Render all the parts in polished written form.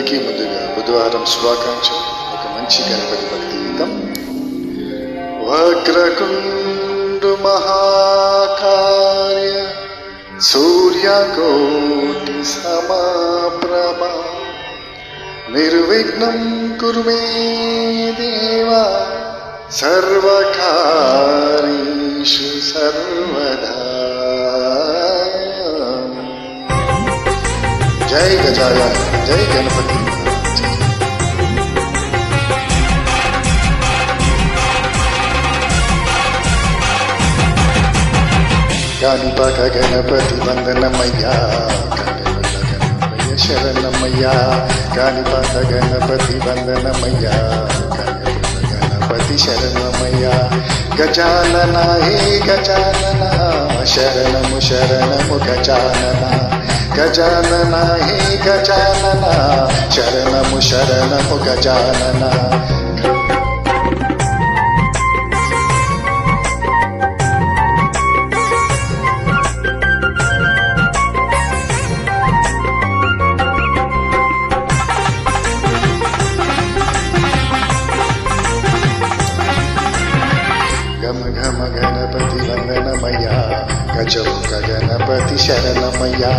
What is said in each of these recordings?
అందరికీ ముందుగా బుధవారం శుభాకాంక్షలు. ఒక మంచి గణపతి భక్తి గీతం. వక్రకుండు మహాకార్య సూర్యకోటి సమప్రభ నిర్విఘ్నం కురు మే దేవా సర్వకార్యేషు సర్వదా. జై గజానన, జై గణపతి. కాణిపాక గణపతి వందనమయ్యా, గణపతి శరణమయ్యా. కాణిపాక గణపతి వందనమయ్యా, గణపతి శరణమయ్యా. గజానన హే గజానన, శరణము శరణము గజానన. గజానన హే గజానన, శరణము శరణము గజానన. గమ గమ గణపతి వందనమయ్యా, గజముఖ గణపతి శరణమయ్యా.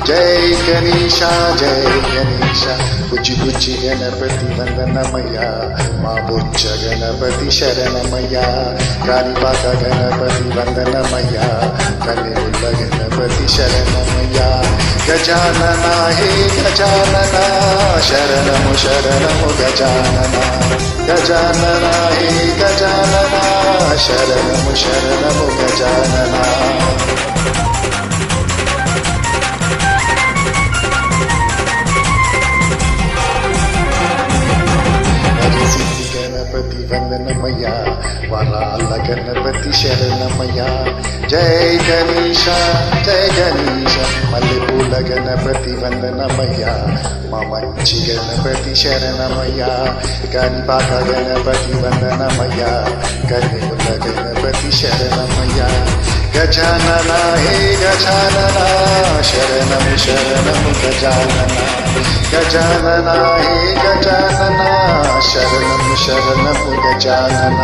జై గణేశ, జై గణేశ. బుజ్జి బుజ్జి గణపతి వందనమయ్యా, మా బుజ్జ గణపతి శరణమయ్యా. కాణిపాక గణపతి వందనమయ్యా, కన్నెముల్ల గణపతి శరణమయ్యా. గజానన హే గజానన, శరణము శరణము గజానన. గజానన హే గజానన, శరణము శరణము గజానన. హరిసిద్ధి గణపతి వందనమయ్యా, వరాల గణపతి శరణమయ్యా. జై గణేశ, జై గణేశ. మల్లెపూల గణపతి వందనమయ్యా, మా మంచి గణపతి శరణమయ్యా. కాణిపాక గణపతి వందనమయ్యా, కన్నెముల్ల గణపతి శరణమయ్యా. గజానన హే గజానన, శరణము శరణము గజానన. గజానన హే గజానన, శరణము శరణము గజానన.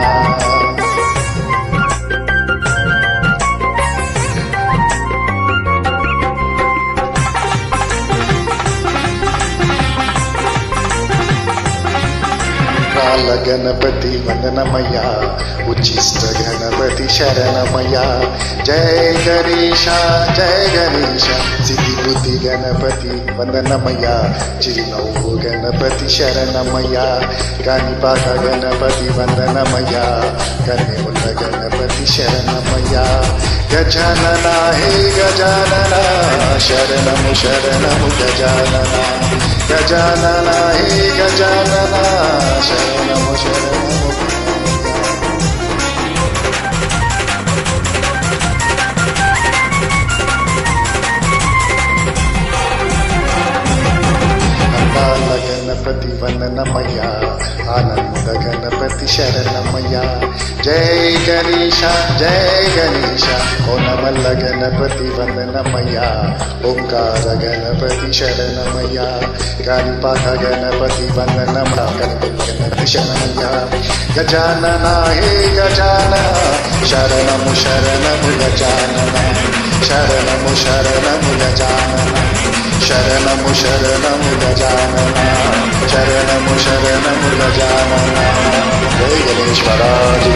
కాల గణపతి వందనమయ్యా, ఉచ్చిష్ట గణపతి శరణమయ్యా. జై గణేశ, జై గణేశ. సిద్ధి బుద్ధి గణపతి వందనమయ్యా, చిరునవ్వు గణపతి శరణమయ్యా. కాణిపాక గణపతి వందనమయ్యా, కన్నెముల్ల గణపతి శరణమయ్యా. గజానన హే గజానన, శరణము శరణము గజానన. గజానన హే గజానన, శరణము శరణము. అందాల గణపతి వందనమయ్యా, ఆనంద గణపతి శరణమయ్యా. జై గణేశ, జై గణేశ. ఓనమల్ల గణపతి వందనమయ్యా, ఓంకార గణపతి శరణమయ్యా. కాణిపాక గణపతి వందనమయ్యా, గణపతి శరణమయ్యా. గజానన హే గజానన, శరణము శరణము గజానన. శరణము శరణము గజానన. శరణము శరణము గజానన. శరణము శరణము గజానన. జై గణేశ్వరాజు.